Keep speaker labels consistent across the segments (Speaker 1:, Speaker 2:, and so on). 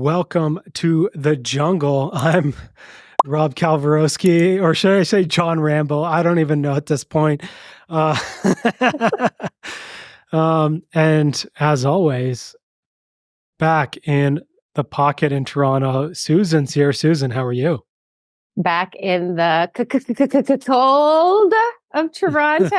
Speaker 1: welcome to the jungle. I'm Rob Kalwarowski, or should I say John Rambo? I don't even know at this point. Uh, and as always, back in the pocket in Toronto, Susan's here. Susan, how are you?
Speaker 2: Back in the cold of Toronto.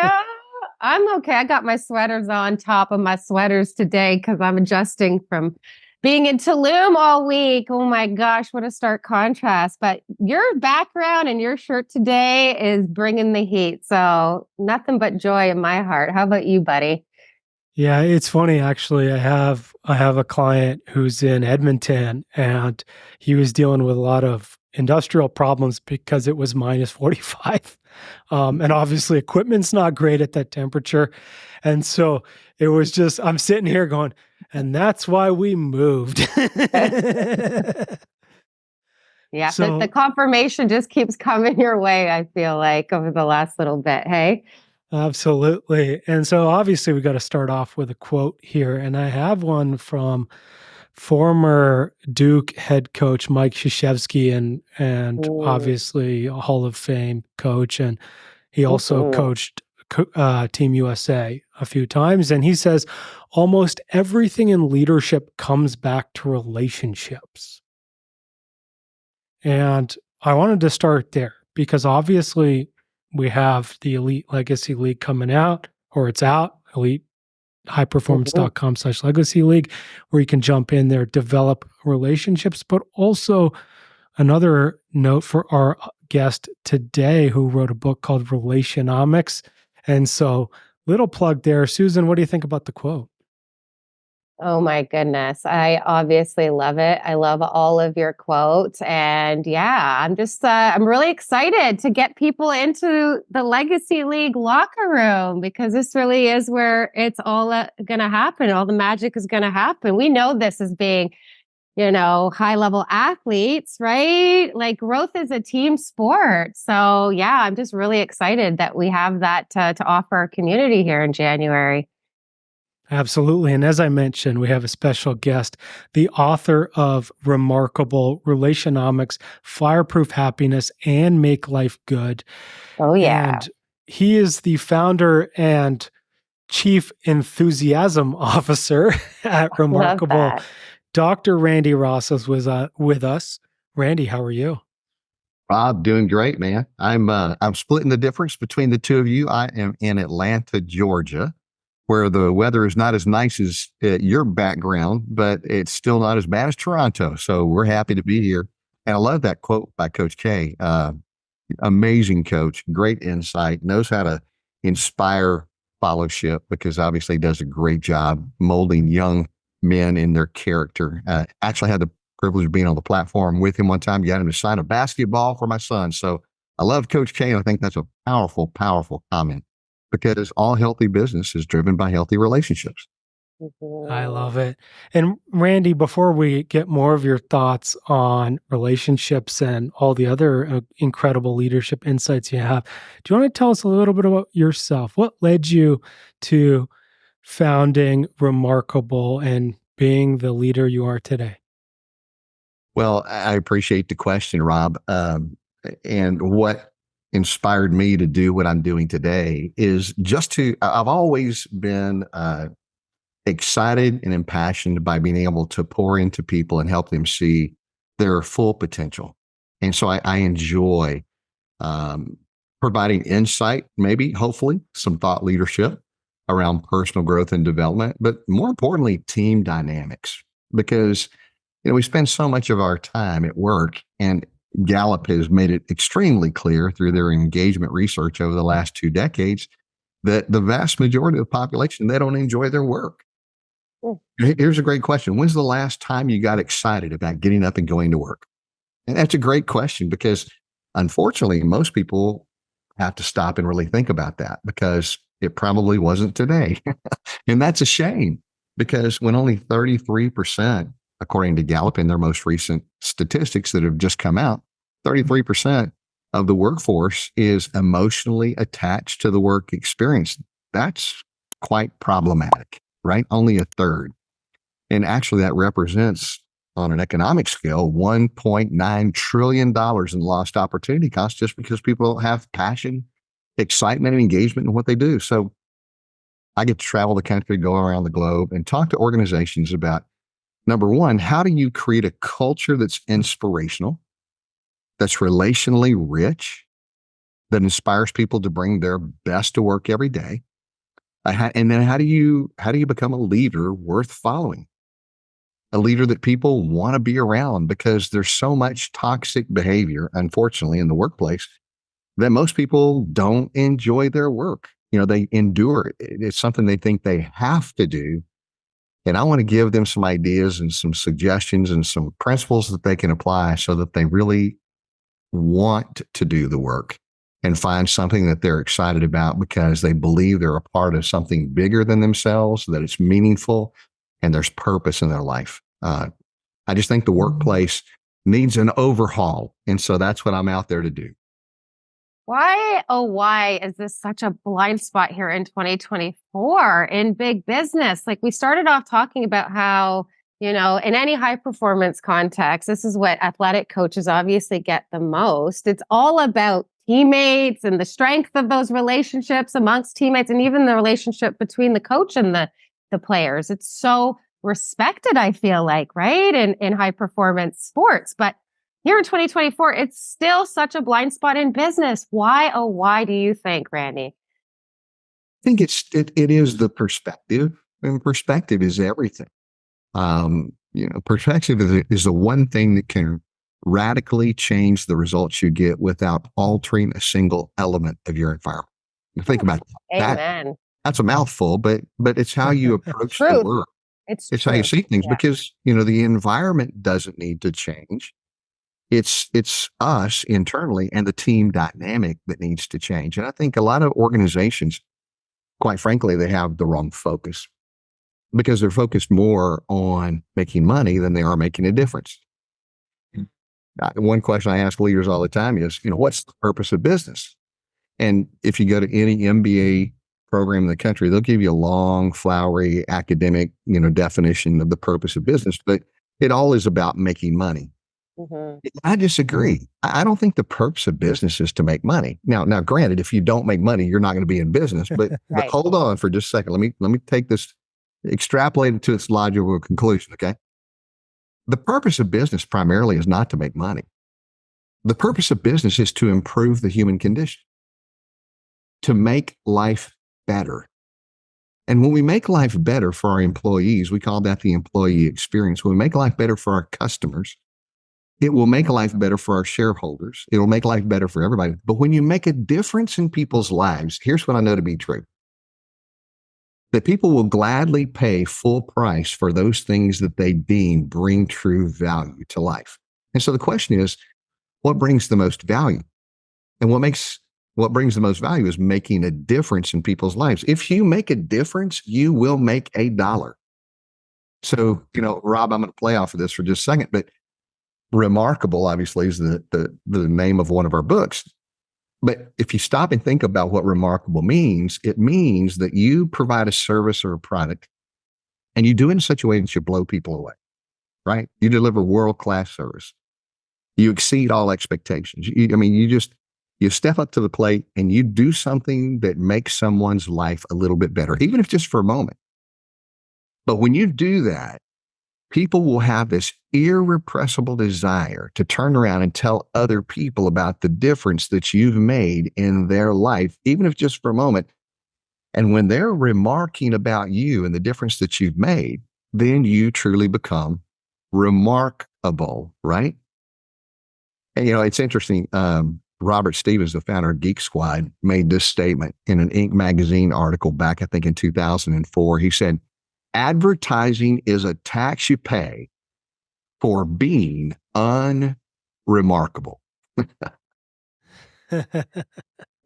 Speaker 2: I'm okay. I got my sweaters on top of my sweaters today because I'm adjusting from being in Tulum all week. Oh my gosh, what a stark contrast. But your background and your shirt today is bringing the heat. So nothing but joy in my heart. How about you, buddy?
Speaker 1: Yeah, it's funny actually. I have a client who's in Edmonton, and he was dealing with a lot of industrial problems because it was minus 45. And obviously equipment's not great at that temperature. And so it was just, I'm sitting here going, and that's why we moved.
Speaker 2: Yeah, the
Speaker 1: So
Speaker 2: confirmation just keeps coming your way, I feel like, over the last little bit. Hey?
Speaker 1: absolutely. And so obviously we got to start off with a quote here. And I have one from former Duke head coach Mike Krzyzewski, and
Speaker 2: Mm.
Speaker 1: obviously a Hall of Fame coach. And he also
Speaker 2: Mhm.
Speaker 1: coached Team USA a few times. And he says, almost everything in leadership comes back to relationships. And I wanted to start there because obviously we have the Elite Legacy League coming out, or it's out,
Speaker 2: Mhm.
Speaker 1: elitehighperformance.com/legacy league, where you can jump in there, develop relationships, but also another note for our guest today who wrote a book called Relationomics. And so, little plug there. Susan, what do you think about the quote?
Speaker 2: Oh my goodness. I obviously love it. I love all of your quotes. And yeah, I'm really excited to get people into the Legacy League locker room because this really is where it's all going to happen. All the magic is going to happen. We know this as being, high level athletes, right? Like growth is a team sport. So yeah, I'm just really excited that we have that to offer our community here in January.
Speaker 1: Absolutely. And as I mentioned, we have a special guest, the author of Remarkable Relationomics, Fireproof Happiness, and Make Life Good.
Speaker 2: Oh yeah.
Speaker 1: And he is the founder and chief enthusiasm officer at
Speaker 2: Love
Speaker 1: Remarkable.
Speaker 2: that.
Speaker 1: Dr. Randy Ross is with us. Randy, how are you?
Speaker 3: Rob, doing great, man. I'm splitting the difference between the two of you. I am in Atlanta, Georgia, where the weather is not as nice as your background, but it's still not as bad as Toronto. So we're happy to be here. And I love that quote by Coach K. Amazing coach, great insight, knows how to inspire fellowship because obviously he does a great job molding young men in their character. Actually had the privilege of being on the platform with him one time, got him to sign a basketball for my son. So I love Coach K. And I think that's a powerful, powerful comment because all healthy business is driven by healthy relationships.
Speaker 1: I
Speaker 2: Mhm.
Speaker 1: love it. And Randy, before we get more of your thoughts on relationships and all the other incredible leadership insights you have, do you want to tell us a little bit about yourself? What led you to founding Remarkable and being the leader you are today?
Speaker 3: Well, I appreciate the question, Rob. And what inspired me to do what I'm doing today is I've always been excited and impassioned by being able to pour into people and help them see their full potential. And so I enjoy um, providing insight, maybe, hopefully, some thought leadership around personal growth and development, but more importantly, team dynamics. Because we spend so much of our time at work, and Gallup has made it extremely clear through their engagement research over the last 2 decades that the vast majority of the population, they don't enjoy their work.
Speaker 2: Mm.
Speaker 3: Here's a great question. When's the last time you got excited about getting up and going to work? And that's a great question because unfortunately, most people have to stop and really think about that because it probably wasn't today. And that's a shame because when only 33%, according to Gallup in their most recent statistics that have just come out, 33% of the workforce is emotionally attached to the work experience. That's quite problematic, right? Only a third. And actually, that represents on an economic scale, $1.9 trillion in lost opportunity costs just because people don't have passion, excitement, and engagement in what they do. So I get to travel the country, go around the globe, and talk to organizations about, number one, how do you create a culture that's inspirational, that's relationally rich, that inspires people to bring their best to work every day? And then how do you become a leader worth following? A leader that people want to be around, because there's so much toxic behavior, unfortunately, in the workplace that most people don't enjoy their work. They endure it. It's something they think they have to do. And I want to give them some ideas and some suggestions and some principles that they can apply so that they really want to do the work and find something that they're excited about because they believe they're a part of something bigger than themselves, that it's meaningful and there's purpose in their life. I just think the workplace needs an overhaul. And so that's what I'm out there to do.
Speaker 2: Why, oh, why is this such a blind spot here in 2024 in big business? Like we started off talking about how, in any high performance context, this is what athletic coaches obviously get the most. It's all about teammates and the strength of those relationships amongst teammates and even the relationship between the coach and the players. It's so respected, I feel like, right? In high performance sports. But here in 2024, it's still such a blind spot in business. Why, oh, why do you think, Randy?
Speaker 3: I think it is the perspective, and perspective is everything. Perspective is the one thing that can radically change the results you get without altering a single element of your environment. Think about that.
Speaker 2: Amen.
Speaker 3: That's a mouthful, but it's how you approach the work. It's how you see things, because the environment doesn't need to change. It's us internally and the team dynamic that needs to change. And I think a lot of organizations, quite frankly, they have the wrong focus because they're focused more on making money than they are making a difference. One question I ask leaders all the time is, what's the purpose of business? And if you go to any MBA program in the country, they'll give you a long, flowery academic, definition of the purpose of business, but it all is about making money. Mm-hmm. I disagree. I don't think the purpose of business is to make money. Now, granted, if you don't make money, you're not going to be in business. But right. But hold on for just a second. Let me take this, extrapolate it to its logical conclusion. Okay, the purpose of business primarily is not to make money. The purpose of business is to improve the human condition, to make life better. And when we make life better for our employees, we call that the employee experience. When we make life better for our customers, it will make life better for our shareholders. It will make life better for everybody. But when you make a difference in people's lives, here's what I know to be true. That people will gladly pay full price for those things that they deem bring true value to life. And so the question is, what brings the most value? And what brings the most value is making a difference in people's lives. If you make a difference, you will make $1. So, Rob, I'm going to play off of this for just a second, but remarkable, obviously, is the name of one of our books. But if you stop and think about what remarkable means, it means that you provide a service or a product and you do it in such a way that you blow people away, right? You deliver world-class service. You exceed all expectations. You step up to the plate and you do something that makes someone's life a little bit better, even if just for a moment. But when you do that, people will have this irrepressible desire to turn around and tell other people about the difference that you've made in their life, even if just for a moment. And when they're remarking about you and the difference that you've made, then you truly become remarkable, right? And, it's interesting. Robert Stevens, the founder of Geek Squad, made this statement in an Inc. magazine article back, I think, in 2004. He said, advertising is a tax you pay for being unremarkable. And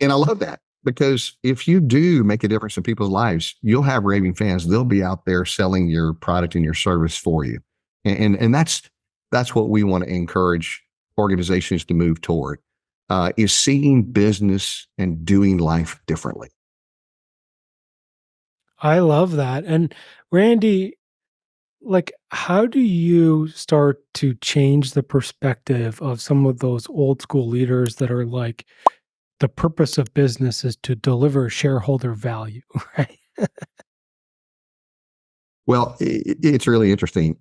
Speaker 3: I love that, because if you do make a difference in people's lives, you'll have raving fans. They'll be out there selling your product and your service for you. And that's what we want to encourage organizations to move toward, is seeing business and doing life differently.
Speaker 1: I love that. And Randy, like, how do you start to change the perspective of some of those old school leaders that are like, the purpose of business is to deliver shareholder value, right?
Speaker 3: Well, it's really interesting.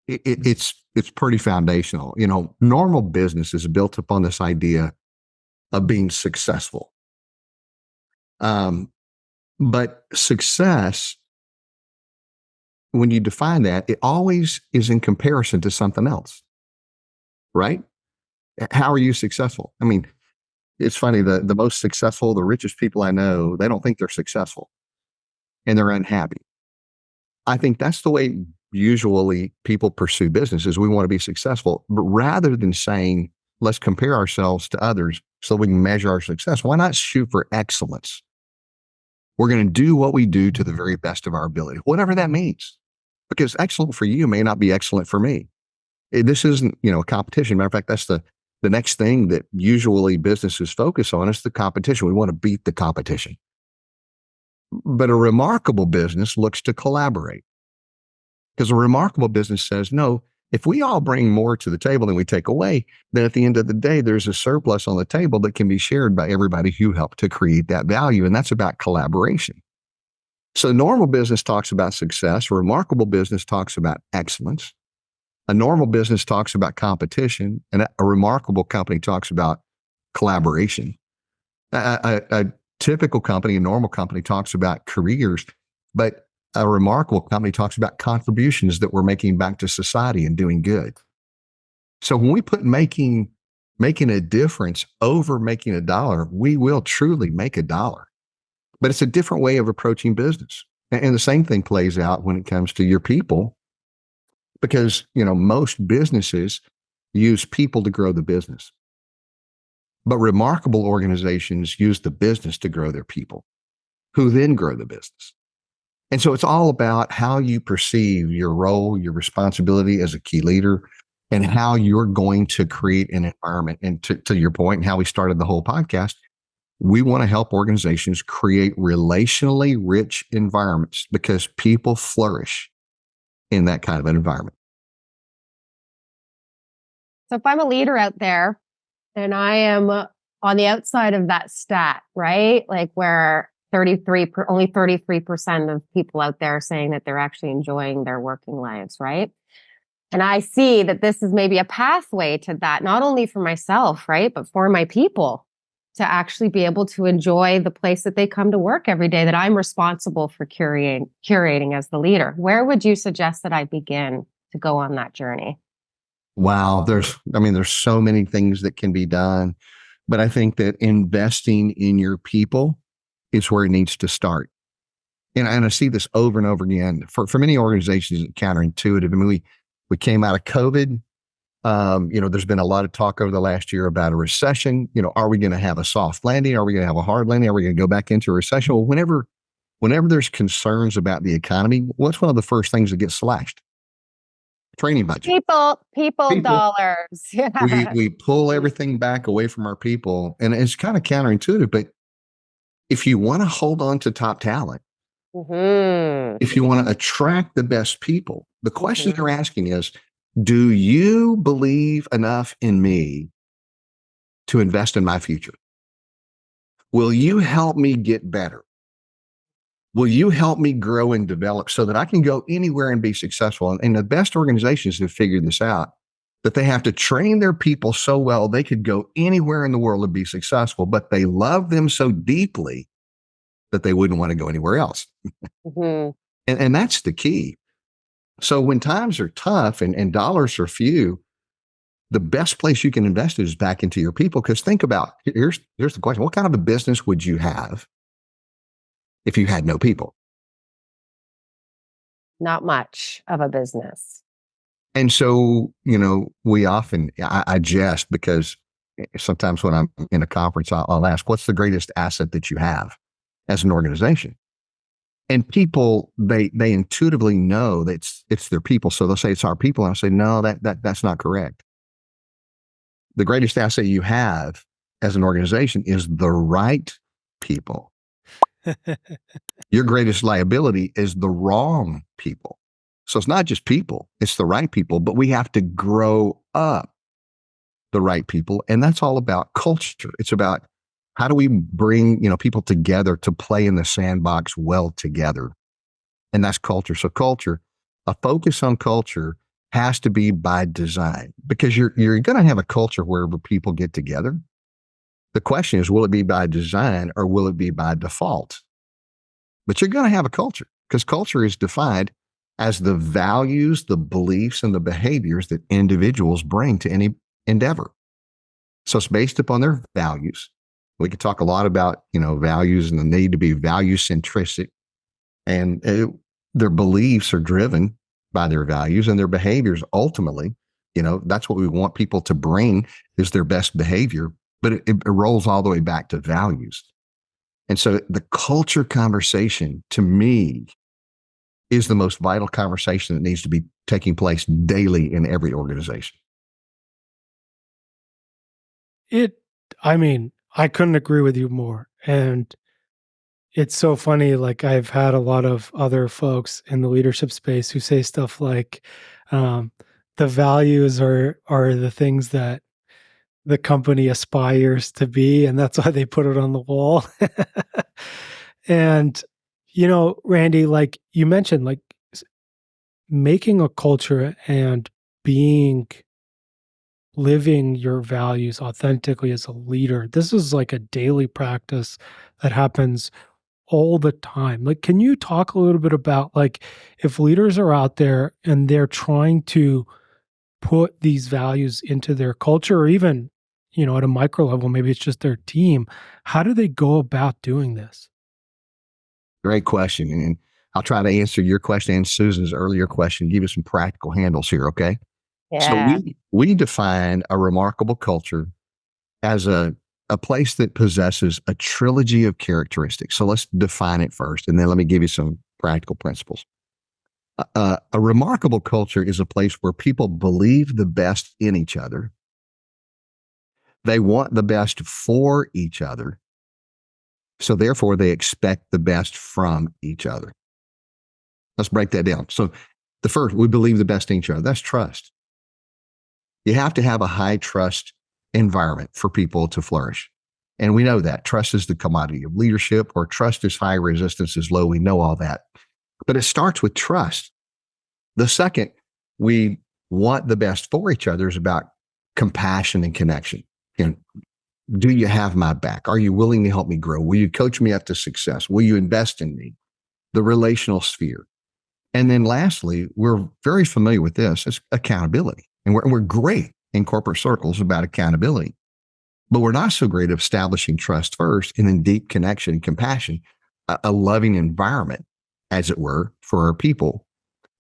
Speaker 3: It's pretty foundational. You know, normal business is built upon this idea of being successful. Um, but success, when you define that, it always is in comparison to something else, right? How are you successful? I mean, it's funny, the most successful, the richest people I know, they don't think they're successful and they're unhappy. I think that's the way usually people pursue business is we want to be successful. But rather than saying, let's compare ourselves to others so we can measure our success, why not shoot for excellence? We're going to do what we do to the very best of our ability, whatever that means. Because excellent for you may not be excellent for me. This isn't, a competition. Matter of fact, that's the next thing that usually businesses focus on is the competition. We want to beat the competition. But a remarkable business looks to collaborate. Because a remarkable business says, no, if we all bring more to the table than we take away, then at the end of the day, there's a surplus on the table that can be shared by everybody who helped to create that value. And that's about collaboration. So normal business talks about success. Remarkable business talks about excellence. A normal business talks about competition. And a remarkable company talks about collaboration. A typical company, a normal company talks about careers, but a remarkable company talks about contributions that we're making back to society and doing good. So when we put making a difference over making a dollar, we will truly make a dollar. But it's a different way of approaching business. And the same thing plays out when it comes to your people, because most businesses use people to grow the business. But remarkable organizations use the business to grow their people, who then grow the business. And so it's all about how you perceive your role, your responsibility as a key leader, and how you're going to create an environment. And to your point, and how we started the whole podcast, we want to help organizations create relationally rich environments because people flourish in that kind of an environment.
Speaker 2: So if I'm a leader out there and I am on the outside of that stat, right? Like where only 33% of people out there are saying that they're actually enjoying their working lives, right? And I see that this is maybe a pathway to that, not only for myself, right? But for my people to actually be able to enjoy the place that they come to work every day that I'm responsible for curating as the leader. Where would you suggest that I begin to go on that journey?
Speaker 3: Wow. There's so many things that can be done, but I think that investing in your people is where it needs to start. And I see this over and over again for many organizations. It's counterintuitive. I mean, we came out of COVID. There's been a lot of talk over the last year about a recession. Are we going to have a soft landing? Are we going to have a hard landing? Are we going to go back into a recession? Well, whenever there's concerns about the economy, what's one of the first things that gets slashed? Training budget.
Speaker 2: People dollars. Yeah.
Speaker 3: We pull everything back away from our people, and it's kind of counterintuitive. But if you want to hold on to top talent, if you want to attract the best people, the question you're asking is, do you believe enough in me to invest in my future? Will you help me get better? Will you help me grow and develop so that I can go anywhere and be successful? And the best organizations have figured this out, that they have to train their people so well they could go anywhere in the world and be successful, but they love them so deeply that they wouldn't want to go anywhere else. And that's the key. So when times are tough and dollars are few, the best place you can invest is back into your people. Because think about, here's the question. What kind of a business would you have if you had no people?
Speaker 2: Not much of a business.
Speaker 3: And so, we often, I jest because sometimes when I'm in a conference, I'll ask, what's the greatest asset that you have as an organization? And people, they intuitively know that it's their people. So they'll say it's our people. And I'll say, no, that's not correct. The greatest asset you have as an organization is the right people. Your greatest liability is the wrong people. So it's not just people, it's the right people, but we have to grow up the right people. And that's all about culture. It's about how do we bring, people together to play in the sandbox well together. And that's culture. So culture, a focus on culture has to be by design, because you're going to have a culture wherever people get together. The question is, will it be by design or will it be by default? But you're going to have a culture, because culture is defined as the values, the beliefs, and the behaviors that individuals bring to any endeavor. So it's based upon their values. We could talk a lot about, values and the need to be value centric, and their beliefs are driven by their values, and their behaviors ultimately, that's what we want people to bring is their best behavior, but it rolls all the way back to values. And so the culture conversation, to me, is the most vital conversation that needs to be taking place daily in every organization.
Speaker 1: I couldn't agree with you more. And it's so funny. Like, I've had a lot of other folks in the leadership space who say stuff like, the values are the things that the company aspires to be, and that's why they put it on the wall. And, Randy, like you mentioned, like making a culture and living your values authentically as a leader. This is like a daily practice that happens all the time. Like, can you talk a little bit about, like, if leaders are out there and they're trying to put these values into their culture, or even, at a micro level, maybe it's just their team, how do they go about doing this?
Speaker 3: Great question. And I'll try to answer your question and Susan's earlier question, give you some practical handles here. Okay. So
Speaker 2: Yeah.
Speaker 3: we define a remarkable culture as a place that possesses a trilogy of characteristics. So let's define it first, and then let me give you some practical principles. A remarkable culture is a place where people believe the best in each other. They want the best for each other. So therefore, they expect the best from each other. Let's break that down. So the first, we believe the best in each other. That's trust. You have to have a high trust environment for people to flourish. And we know that trust is the commodity of leadership, or trust is high, resistance is low. We know all that. But it starts with trust. The second, we want the best for each other, is about compassion and connection. Do you have my back? Are you willing to help me grow? Will you coach me up to success? Will you invest in me? The relational sphere. And then lastly, we're very familiar with this, it's accountability. And we're great in corporate circles about accountability, but we're not so great at establishing trust first, and then deep connection and compassion, a loving environment, as it were, for our people.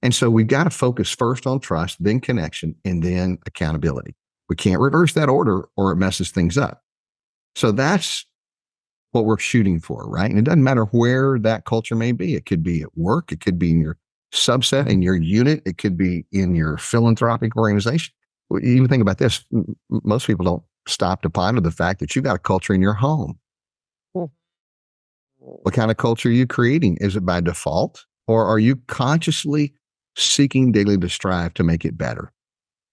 Speaker 3: And so we've got to focus first on trust, then connection, and then accountability. We can't reverse that order or it messes things up. So that's what we're shooting for, right? And it doesn't matter where that culture may be. It could be at work. It could be in your subset, in your unit. It could be in your philanthropic organization. Even think about this. Most people don't stop to ponder the fact that you've got a culture in your home. What kind of culture are you creating? Is it by default, or are you consciously seeking daily to strive to make it better?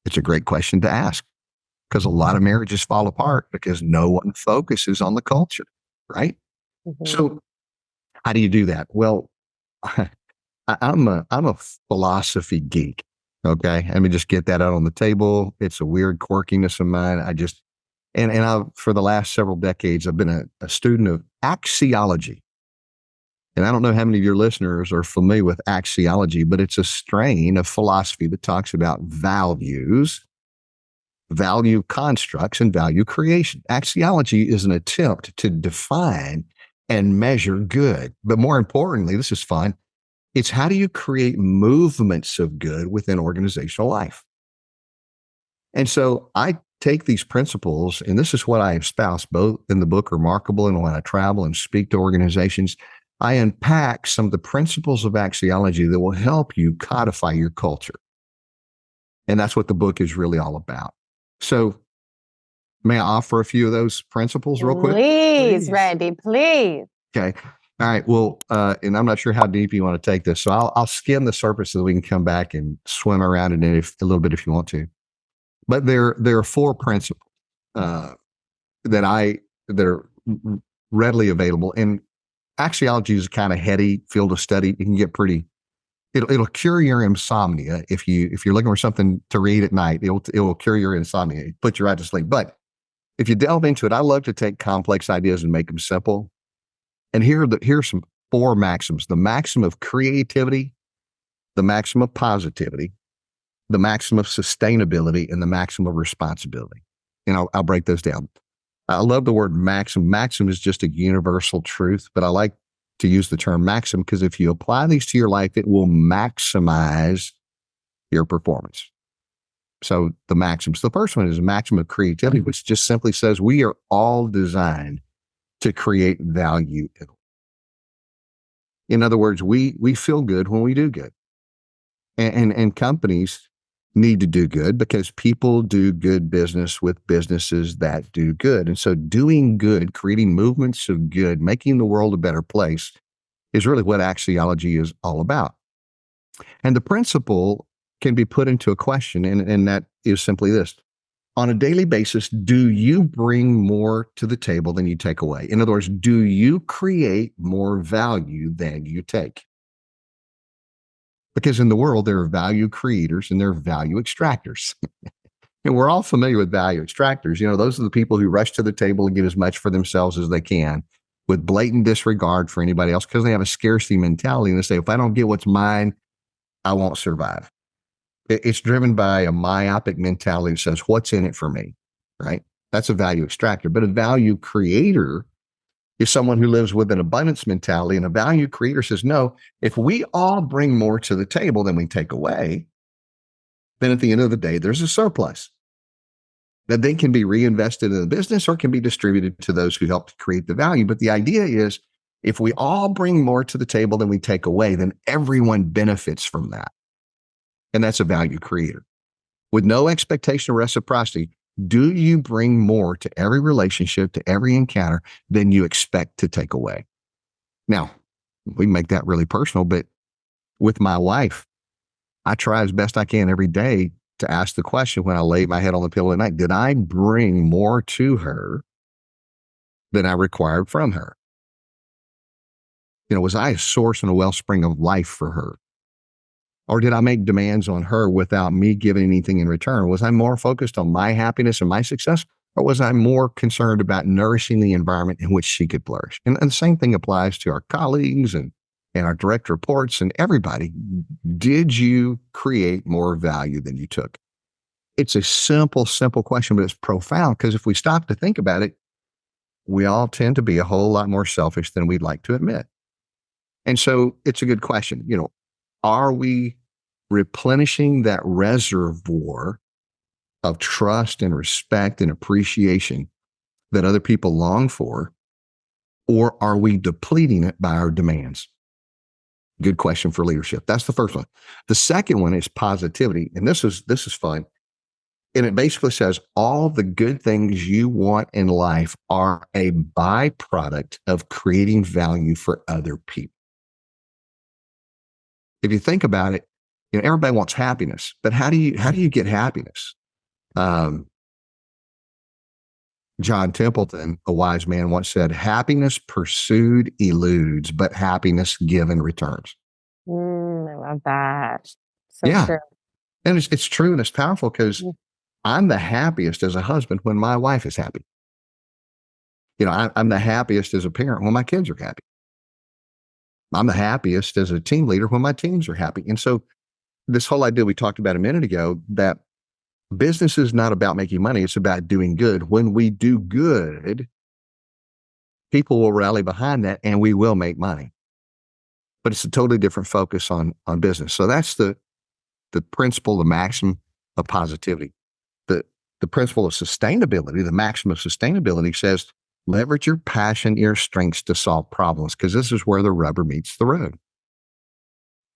Speaker 3: It's a great question to ask, because a lot of marriages fall apart because no one focuses on the culture, right?
Speaker 2: Mm-hmm.
Speaker 3: So how do you do that? Well, I'm a philosophy geek. Okay. Let me just get that out on the table. It's a weird quirkiness of mine. I for the last several decades, I've been a student of axiology. And I don't know how many of your listeners are familiar with axiology, but it's a strain of philosophy that talks about values, value constructs, and value creation. Axiology is an attempt to define and measure good. But more importantly, this is fun, it's how do you create movements of good within organizational life? And so I take these principles, and this is what I espouse both in the book Remarkable and when I travel and speak to organizations. I unpack some of the principles of axiology that will help you codify your culture. And that's what the book is really all about. So may I offer a few of those principles real quick?
Speaker 2: Please, Randy, please.
Speaker 3: Okay. All right. Well, and I'm not sure how deep you want to take this, so I'll skim the surface so that we can come back and swim around in it a little bit if you want to. But there are four principles uh, that are readily available, and axiology is a kind of heady field of study. It can get pretty. It'll cure your insomnia if you're looking for something to read at night. It will cure your insomnia, put you right to sleep. But if you delve into it, I love to take complex ideas and make them simple. And here's some four maxims: the maxim of creativity, the maxim of positivity, the maxim of sustainability, and the maxim of responsibility. And I'll break those down. I love the word maxim. Maxim is just a universal truth, but I like to use the term maxim because if you apply these to your life, it will maximize your performance. So the maxims. The first one is a maxim of creativity, which just simply says we are all designed to create value. In other words, we feel good when we do good. And companies need to do good because people do good business with businesses that do good. And so doing good, creating movements of good, making the world a better place is really what axiology is all about. And the principle can be put into a question, and that is simply this. On a daily basis, do you bring more to the table than you take away? In other words, do you create more value than you take? Because in the world, there are value creators and there are value extractors. And we're all familiar with value extractors. You know, those are the people who rush to the table and get as much for themselves as they can with blatant disregard for anybody else because they have a scarcity mentality. And they say, if I don't get what's mine, I won't survive. It's driven by a myopic mentality that says, what's in it for me? Right? That's a value extractor. But a value creator is someone who lives with an abundance mentality. And a value creator says, no, if we all bring more to the table than we take away, then at the end of the day, there's a surplus that then can be reinvested in the business or can be distributed to those who helped create the value. But the idea is if we all bring more to the table than we take away, then everyone benefits from that. And that's a value creator. With no expectation of reciprocity, do you bring more to every relationship, to every encounter than you expect to take away? Now, we make that really personal, but with my wife, I try as best I can every day to ask the question when I lay my head on the pillow at night, did I bring more to her than I required from her? You know, was I a source and a wellspring of life for her? Or did I make demands on her without me giving anything in return? Was I more focused on my happiness and my success? Or was I more concerned about nourishing the environment in which she could flourish? And the same thing applies to our colleagues and our direct reports and everybody. Did you create more value than you took? It's a simple question, but it's profound because if we stop to think about it, we all tend to be a whole lot more selfish than we'd like to admit. And so it's a good question. You know, are we replenishing that reservoir of trust and respect and appreciation that other people long for? Or are we depleting it by our demands? Good question for leadership. That's the first one. The second one is positivity. And this is fun. And it basically says all the good things you want in life are a byproduct of creating value for other people. If you think about it, you know, everybody wants happiness, but how do you get happiness? John Templeton, a wise man, once said, happiness pursued eludes, but happiness given returns.
Speaker 2: I love that. So
Speaker 3: Yeah.
Speaker 2: true.
Speaker 3: And it's true and it's powerful because I'm the happiest as a husband when my wife is happy. You know, I'm the happiest as a parent when my kids are happy. I'm the happiest as a team leader when my teams are happy. And so this whole idea we talked about a minute ago that business is not about making money. It's about doing good. When we do good, people will rally behind that and we will make money. But it's a totally different focus on business. So that's the principle, the maxim of positivity. The principle of sustainability, the maxim of sustainability says, leverage your passion, your strengths to solve problems, because this is where the rubber meets the road.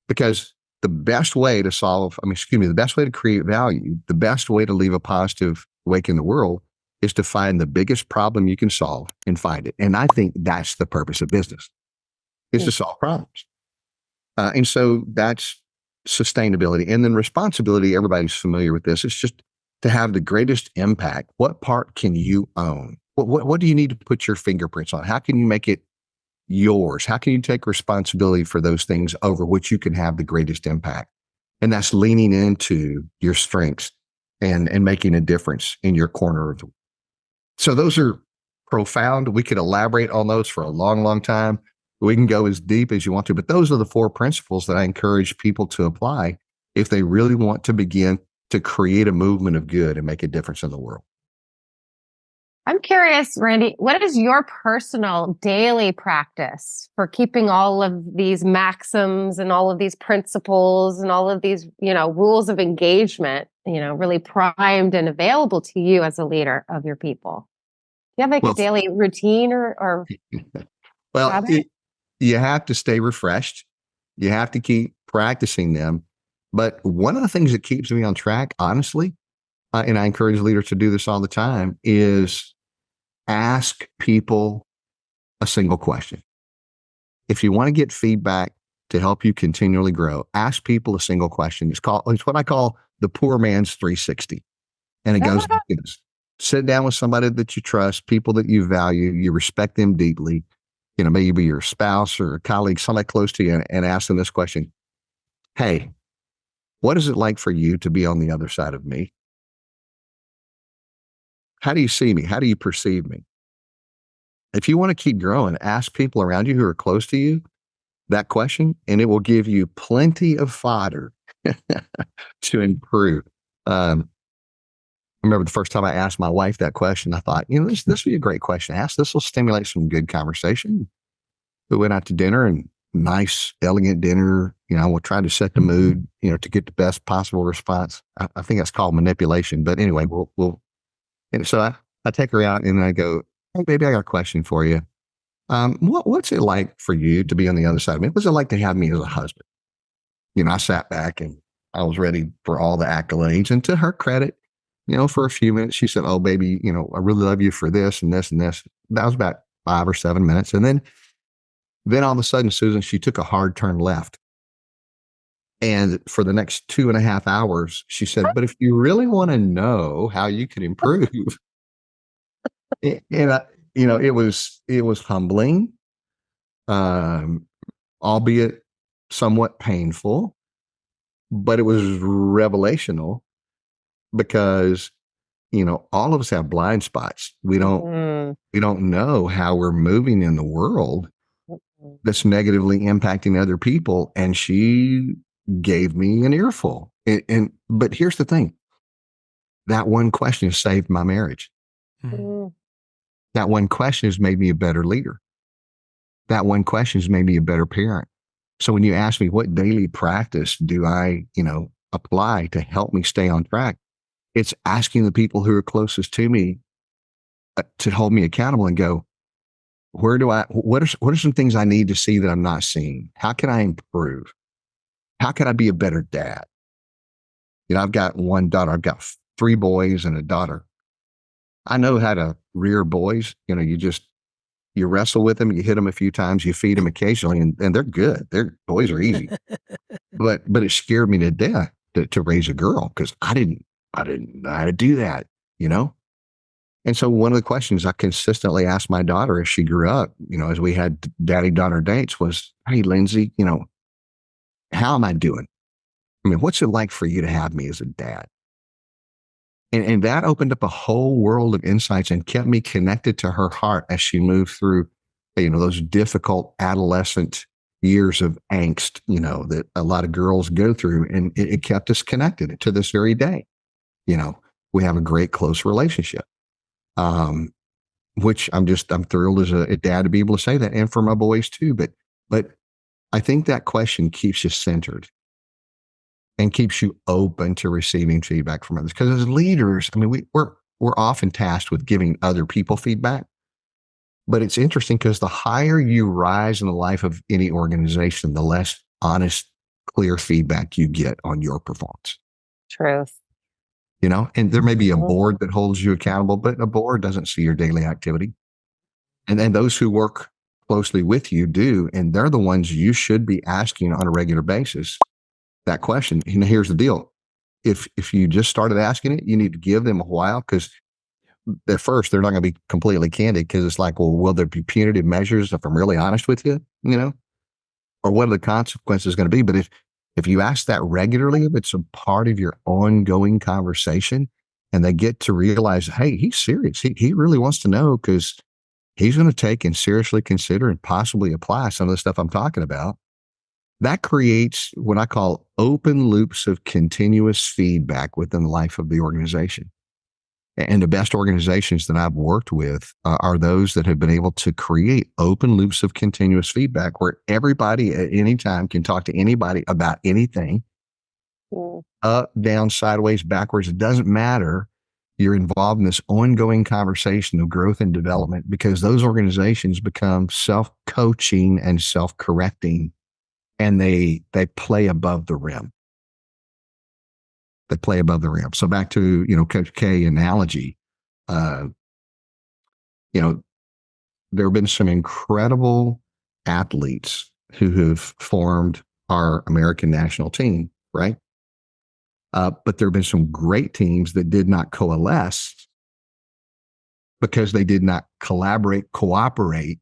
Speaker 3: Because the best way to the best way to create value, the best way to leave a positive wake in the world is to find the biggest problem you can solve and find it. And I think that's the purpose of business. is to solve problems. And so that's sustainability. And then responsibility, everybody's familiar with this. It's just to have the greatest impact. What part can you own? What do you need to put your fingerprints on? How can you make it yours? How can you take responsibility for those things over which you can have the greatest impact? And that's leaning into your strengths and making a difference in your corner of the. So those are profound. We could elaborate on those for a long, long time. We can go as deep as you want to, but those are the 4 principles that I encourage people to apply if they really want to begin to create a movement of good and make a difference in the world.
Speaker 2: I'm curious, Randy, what is your personal daily practice for keeping all of these maxims and all of these principles and all of these, rules of engagement, really primed and available to you as a leader of your people? Do you have like a
Speaker 3: Well,
Speaker 2: daily routine or
Speaker 3: well,
Speaker 2: habit?
Speaker 3: you have to stay refreshed. You have to keep practicing them. But one of the things that keeps me on track, honestly, and I encourage leaders to do this all the time, is ask people a single question. If you want to get feedback to help you continually grow, ask people a single question. It's what I call the poor man's 360. And it goes like this. Sit down with somebody that you trust, people that you value, you respect them deeply, maybe your spouse or a colleague, somebody close to you, and ask them this question. Hey, what is it like for you to be on the other side of me? How do you see me? How do you perceive me? If you want to keep growing, ask people around you who are close to you that question, and it will give you plenty of fodder to improve. I remember the first time I asked my wife that question, I thought, this would be a great question to ask. This will stimulate some good conversation. We went out to dinner, and nice, elegant dinner. We'll try to set the mood, to get the best possible response. I think that's called manipulation. But anyway, and so I take her out and I go, hey, baby, I got a question for you. What's it like for you to be on the other side of me? What's it like to have me as a husband? I sat back and I was ready for all the accolades. And to her credit, for a few minutes, she said, oh, baby, I really love you for this and this and this. That was about 5 or 7 minutes. And then all of a sudden, Susan, she took a hard turn left. And for the next 2.5 hours, she said, but if you really want to know how you can improve, and it was humbling, albeit somewhat painful, but it was revelational because, all of us have blind spots. We don't know how we're moving in the world that's negatively impacting other people. And she gave me an earful. But here's the thing. That one question has saved my marriage.
Speaker 2: Mm.
Speaker 3: That one question has made me a better leader. That one question has made me a better parent. So when you ask me what daily practice do I, apply to help me stay on track, it's asking the people who are closest to me to hold me accountable and go, what are some things I need to see that I'm not seeing? How can I improve? How can I be a better dad? I've got one daughter. I've got 3 boys and a daughter. I know how to rear boys. You wrestle with them, you hit them a few times, you feed them occasionally, and they're good. Their boys are easy. But it scared me to death to raise a girl because I didn't know how to do that, And so one of the questions I consistently asked my daughter as she grew up, as we had daddy-daughter dates was, hey, Lindsay, how am I doing? I mean, what's it like for you to have me as a dad? And that opened up a whole world of insights and kept me connected to her heart as she moved through, those difficult adolescent years of angst, that a lot of girls go through. And it kept us connected to this very day. We have a great close relationship, which I'm thrilled as a dad to be able to say that, and for my boys too. But I think that question keeps you centered and keeps you open to receiving feedback from others. Because as leaders, I mean, we're often tasked with giving other people feedback. But it's interesting because the higher you rise in the life of any organization, the less honest, clear feedback you get on your performance.
Speaker 2: Truth.
Speaker 3: And there may be a board that holds you accountable, but a board doesn't see your daily activity. And then those who work closely with you do, and they're the ones you should be asking on a regular basis that question. And here's the deal. If you just started asking it, you need to give them a while, because at first they're not going to be completely candid, because it's like, well, will there be punitive measures if I'm really honest with you, or what are the consequences going to be? But if you ask that regularly, if it's a part of your ongoing conversation, and they get to realize, hey, he's serious. He really wants to know, because he's going to take and seriously consider and possibly apply some of the stuff I'm talking about. That creates what I call open loops of continuous feedback within the life of the organization. And the best organizations that I've worked with are those that have been able to create open loops of continuous feedback, where everybody at any time can talk to anybody about anything, up, down, sideways, backwards. It doesn't matter. You're involved in this ongoing conversation of growth and development, because those organizations become self-coaching and self-correcting, and they play above the rim. They play above the rim. So back to, Coach K analogy, there have been some incredible athletes who have formed our American national team, right? But there have been some great teams that did not coalesce because they did not collaborate, cooperate,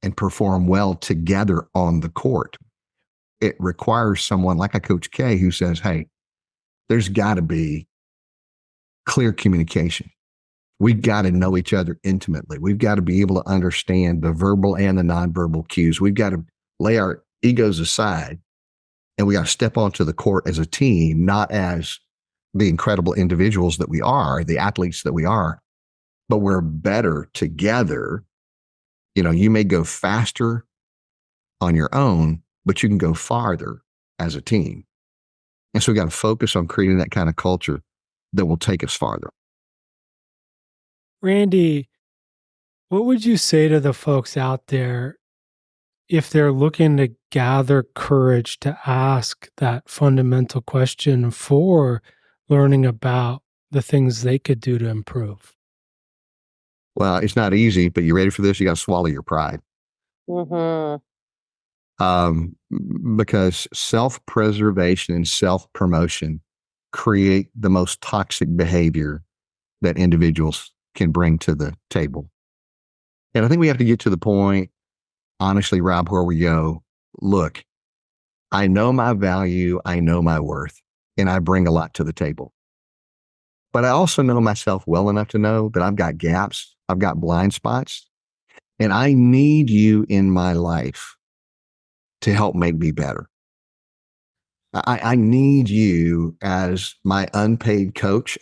Speaker 3: and perform well together on the court. It requires someone like a Coach K who says, hey, there's got to be clear communication. We've got to know each other intimately. We've got to be able to understand the verbal and the nonverbal cues. We've got to lay our egos aside, and we got to step onto the court as a team, not as the incredible individuals that we are, the athletes that we are, but we're better together. You may go faster on your own, but you can go farther as a team. And so we got to focus on creating that kind of culture that will take us farther.
Speaker 1: Randy, what would you say to the folks out there if they're looking to gather courage to ask that fundamental question for learning about the things they could do to improve?
Speaker 3: Well, it's not easy, but you ready for this? You got to swallow your pride.
Speaker 2: Mm-hmm.
Speaker 3: Because self-preservation and self-promotion create the most toxic behavior that individuals can bring to the table. And I think we have to get to the point, honestly, Rob, where we go, look, I know my value, I know my worth, and I bring a lot to the table. But I also know myself well enough to know that I've got gaps, I've got blind spots, and I need you in my life to help make me better. I need you as my unpaid coach,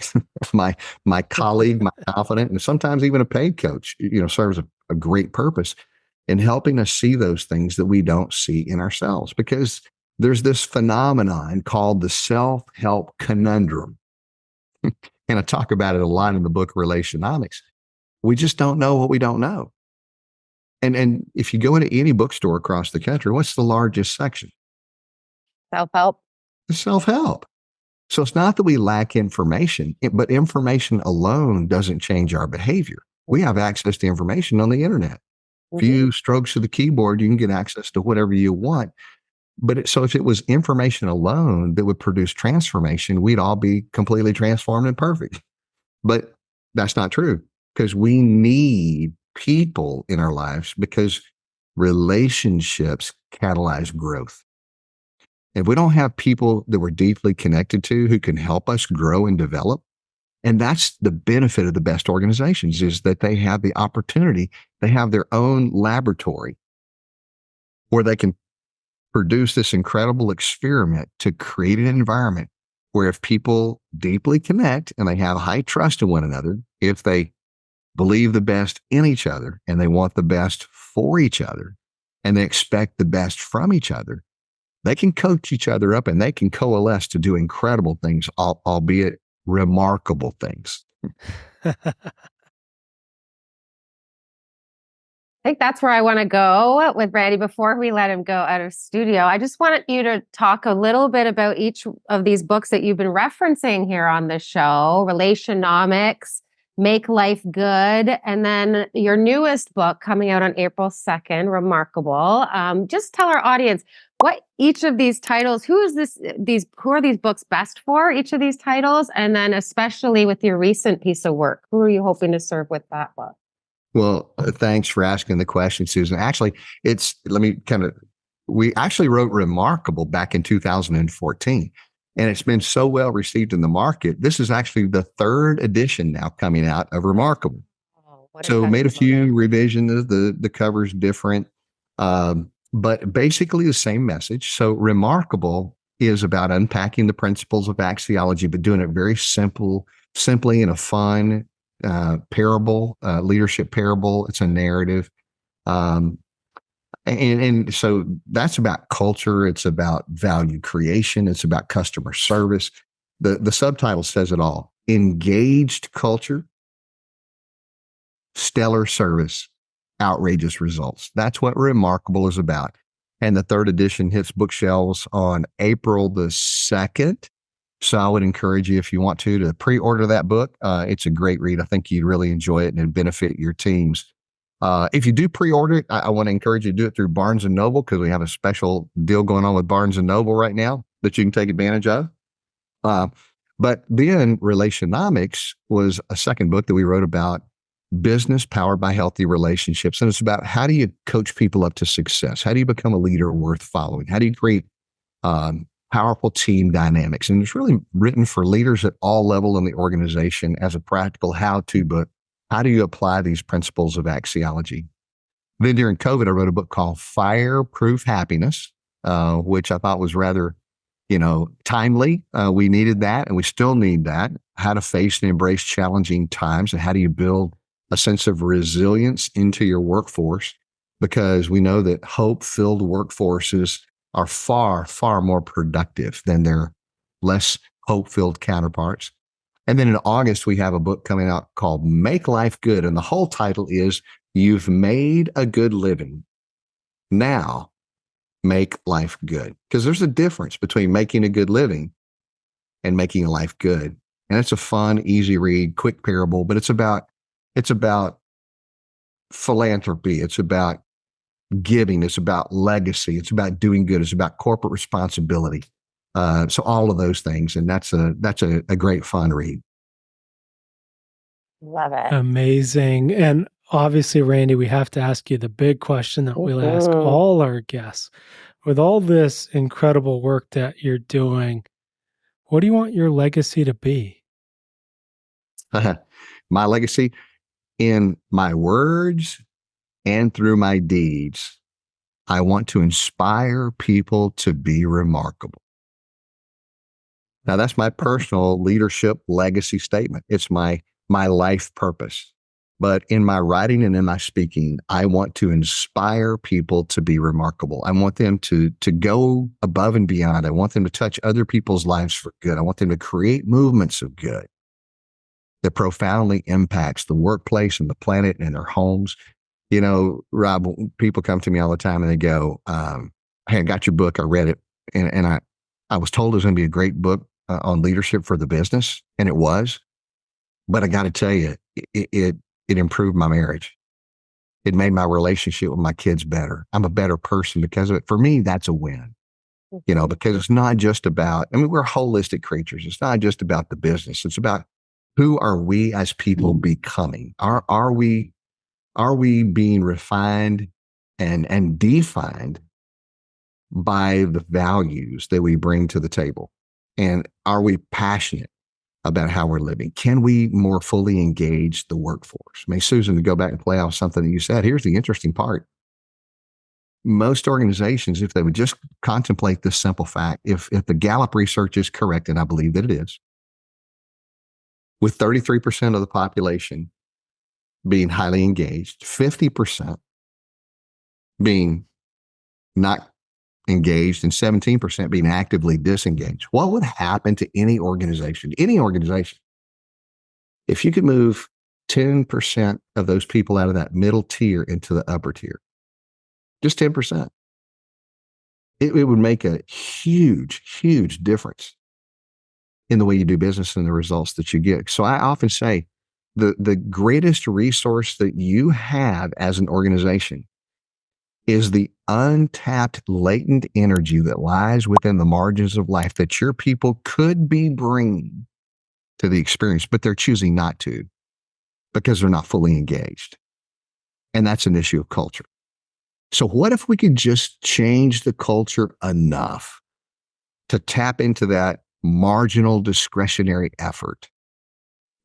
Speaker 3: my colleague, my confidant, and sometimes even a paid coach, serves a great purpose in helping us see those things that we don't see in ourselves. Because there's this phenomenon called the self-help conundrum. And I talk about it a lot in the book Relationomics. We just don't know what we don't know. And if you go into any bookstore across the country, what's the largest section?
Speaker 2: Self-help.
Speaker 3: Self-help. So it's not that we lack information, but information alone doesn't change our behavior. We have access to information on the internet.
Speaker 2: Mm-hmm.
Speaker 3: Few strokes of the keyboard, you can get access to whatever you want. But so if it was information alone that would produce transformation, we'd all be completely transformed and perfect. But that's not true, because we need people in our lives, because relationships catalyze growth. If we don't have people that we're deeply connected to who can help us grow and develop, and that's the benefit of the best organizations, is that they have the opportunity, they have their own laboratory where they can produce this incredible experiment to create an environment where if people deeply connect and they have high trust in one another, if they believe the best in each other and they want the best for each other and they expect the best from each other, they can coach each other up and they can coalesce to do incredible things, albeit remarkable things.
Speaker 2: I think that's where I want to go with Randy before we let him go out of studio. I just wanted you to talk a little bit about each of these books that you've been referencing here on the show: Relationomics, Make Life Good, and then your newest book coming out on April 2nd, Remarkable. Just tell our audience what each of these titles, who are these books best for, each of these titles, and then especially with your recent piece of work, who are you hoping to serve with that book?
Speaker 3: Well, thanks for asking the question, Susan. Actually, we actually wrote Remarkable back in 2014, and it's been so well received in the market. This is actually the third edition now coming out of Remarkable.
Speaker 2: Oh, what a
Speaker 3: So made a
Speaker 2: testimony.
Speaker 3: few revisions. The cover's different, but basically the same message. So Remarkable is about unpacking the principles of axiology, but doing it very simply in a fun parable, leadership parable. It's a narrative. Um, and so that's about culture. It's about value creation. It's about customer service. The subtitle says it all. Engaged culture, stellar service, outrageous results. That's what Remarkable is about. And the third edition hits bookshelves on April the 2nd. So I would encourage you, if you want to pre-order that book. It's a great read. I think you'd really enjoy it and it'd benefit your teams. If you do pre-order it, I want to encourage you to do it through Barnes & Noble, because we have a special deal going on with Barnes & Noble right now that you can take advantage of. But then Relationomics was a second book that we wrote about business powered by healthy relationships. And it's about, how do you coach people up to success? How do you become a leader worth following? How do you create powerful team dynamics? And it's really written for leaders at all levels in the organization as a practical how-to book. How do you apply these principles of axiology? Then during COVID, I wrote a book called Fireproof Happiness, which I thought was rather, timely. We needed that, and we still need that. How to face and embrace challenging times, and how do you build a sense of resilience into your workforce? Because we know that hope-filled workforces are far, far more productive than their less hope-filled counterparts. And then in August, we have a book coming out called Make Life Good. And the whole title is, You've Made a Good Living. Now, make life good. Because there's a difference between making a good living and making a life good. And it's a fun, easy read, quick parable, but it's about philanthropy. It's about giving. It's about legacy. It's about doing good. It's about corporate responsibility. So all of those things. And that's a great fun read.
Speaker 2: Love it.
Speaker 1: Amazing. And obviously, Randy, we have to ask you the big question that we'll ask all our guests. With all this incredible work that you're doing, what do you want your legacy to be?
Speaker 3: My legacy, in my words and through my deeds, I want to inspire people to be remarkable. Now, that's my personal leadership legacy statement. It's my life purpose. But in my writing and in my speaking, I want to inspire people to be remarkable. I want them to go above and beyond. I want them to touch other people's lives for good. I want them to create movements of good that profoundly impacts the workplace and the planet and their homes. Rob, people come to me all the time and they go, hey, I got your book. I read it. And I was told it was going to be a great book on leadership for the business. And it was. But I got to tell you, it improved my marriage. It made my relationship with my kids better. I'm a better person because of it. For me, that's a win. Because it's not just about, we're holistic creatures. It's not just about the business. It's about, who are we as people becoming? Are we being refined and defined by the values that we bring to the table? And are we passionate about how we're living? Can we more fully engage the workforce? Susan, to go back and play off something that you said, here's the interesting part. Most organizations, if they would just contemplate this simple fact, if the Gallup research is correct, and I believe that it is, with 33% of the population being highly engaged, 50% being not engaged, and 17% being actively disengaged, what would happen to any organization, if you could move 10% of those people out of that middle tier into the upper tier? Just 10%. It would make a huge, huge difference in the way you do business and the results that you get. So I often say the greatest resource that you have as an organization is the untapped latent energy that lies within the margins of life that your people could be bringing to the experience, but they're choosing not to because they're not fully engaged. And that's an issue of culture. So what if we could just change the culture enough to tap into that marginal discretionary effort?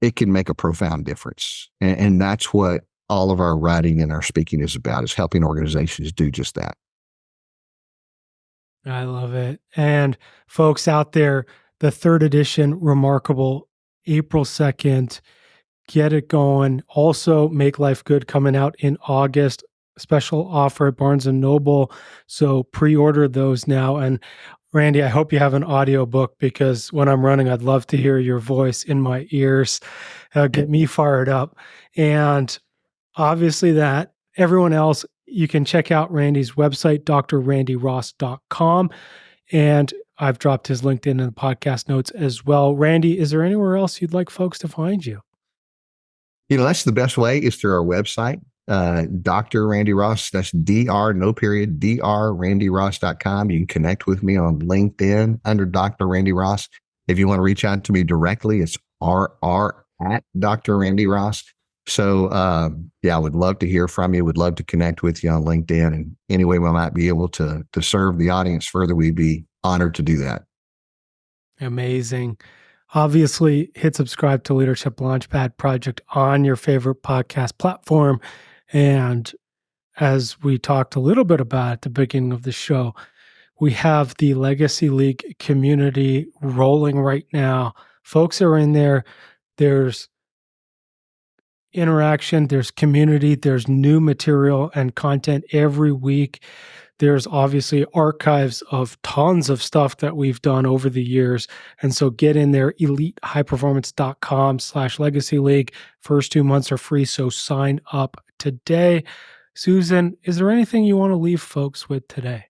Speaker 3: It can make a profound difference. And that's what all of our writing and our speaking is about, is helping organizations do just that.
Speaker 1: I love it. And folks out there, the third edition, Remarkable, April 2nd, get it going. Also, Make Life Good coming out in August. Special offer at Barnes and Noble. So pre-order those now. And Randy, I hope you have an audio book, because when I'm running, I'd love to hear your voice in my ears. Get me fired up. And obviously that everyone else, you can check out Randy's website, drrandyross.com. And I've dropped his LinkedIn in the podcast notes as well. Randy, is there anywhere else you'd like folks to find you?
Speaker 3: That's the best way, is through our website, Dr. Randy Ross. That's no period, drrandyross.com. You can connect with me on LinkedIn under Dr. Randy Ross. If you want to reach out to me directly, it's RR at Dr. Randy Ross. So, I would love to hear from you. Would love to connect with you on LinkedIn. And any way we might be able to serve the audience further, we'd be honored to do that.
Speaker 1: Amazing. Obviously, hit subscribe to Leadership Launchpad Project on your favorite podcast platform. And as we talked a little bit about at the beginning of the show, we have the Legacy League community rolling right now. Folks are in there. There's interaction, there's community, there's new material and content every week. There's obviously archives of tons of stuff that we've done over the years. And so get in there, elitehighperformance.com/legacy league. First 2 months are free, so sign up today. Susan, is there anything you want to leave folks with today?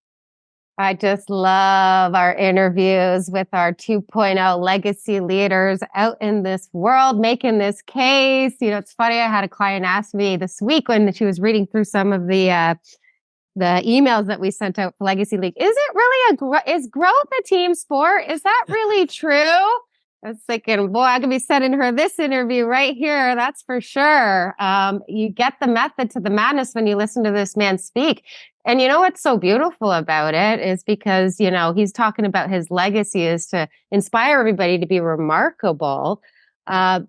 Speaker 2: I just love our interviews with our 2.0 legacy leaders out in this world, making this case. It's funny. I had a client ask me this week when she was reading through some of the emails that we sent out for Legacy League. Is it really is growth a team sport? Is that really true? I was thinking, boy, I'm going to be sending her this interview right here. That's for sure. You get the method to the madness when you listen to this man speak. And what's so beautiful about it is because, he's talking about his legacy is to inspire everybody to be remarkable. I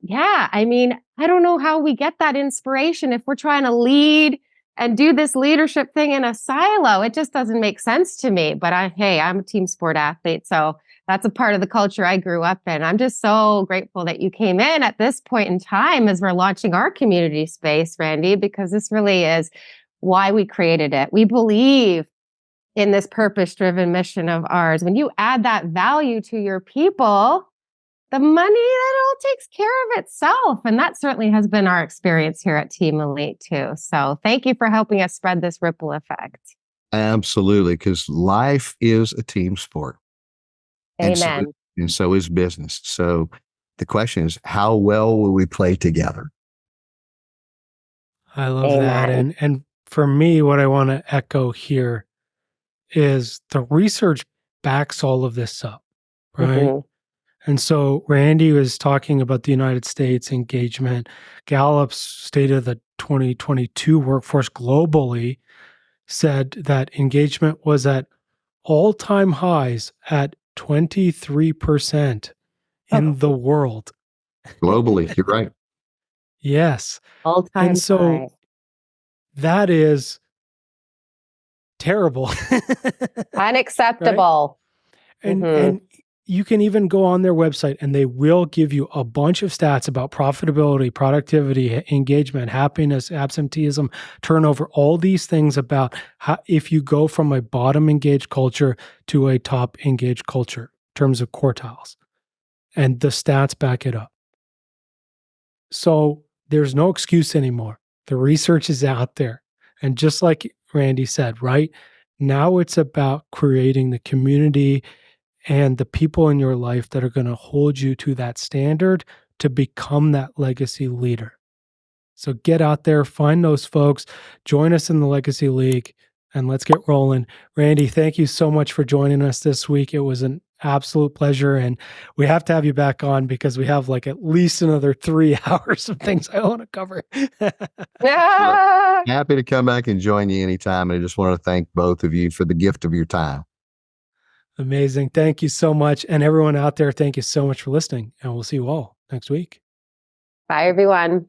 Speaker 2: don't know how we get that inspiration if we're trying to lead and do this leadership thing in a silo. It just doesn't make sense to me. But I'm a team sport athlete, so that's a part of the culture I grew up in. I'm just so grateful that you came in at this point in time as we're launching our community space, Randy, because this really is why we created it. We believe in this purpose-driven mission of ours. When you add that value to your people, the money, that all takes care of itself. And that certainly has been our experience here at Team Elite too. So thank you for helping us spread this ripple effect.
Speaker 3: Absolutely, because life is a team sport.
Speaker 2: Amen.
Speaker 3: And so is business. So the question is, how well will we play together?
Speaker 1: I love that. And for me, what I want to echo here is the research backs all of this up, right? Mm-hmm. And so Randy was talking about the United States engagement. Gallup's State of the 2022 workforce globally said that engagement was at all-time highs at 23% in the world.
Speaker 3: Globally, you're right.
Speaker 1: Yes.
Speaker 2: All-time
Speaker 1: and so
Speaker 2: high.
Speaker 1: That is terrible.
Speaker 2: Unacceptable.
Speaker 1: Right? And you can even go on their website and they will give you a bunch of stats about profitability, productivity, engagement, happiness, absenteeism, turnover, all these things about how if you go from a bottom engaged culture to a top engaged culture in terms of quartiles. And the stats back it up. So there's no excuse anymore. The research is out there. And just like Randy said, right? Now it's about creating the community and the people in your life that are going to hold you to that standard to become that legacy leader. So get out there, find those folks, join us in the Legacy League, and let's get rolling. Randy, thank you so much for joining us this week. It was an absolute pleasure. And we have to have you back on because we have like at least another 3 hours of things I want to cover.
Speaker 3: Happy to come back and join you anytime. And I just want to thank both of you for the gift of your time.
Speaker 1: Amazing. Thank you so much. And everyone out there, thank you so much for listening. And we'll see you all next week.
Speaker 2: Bye, everyone.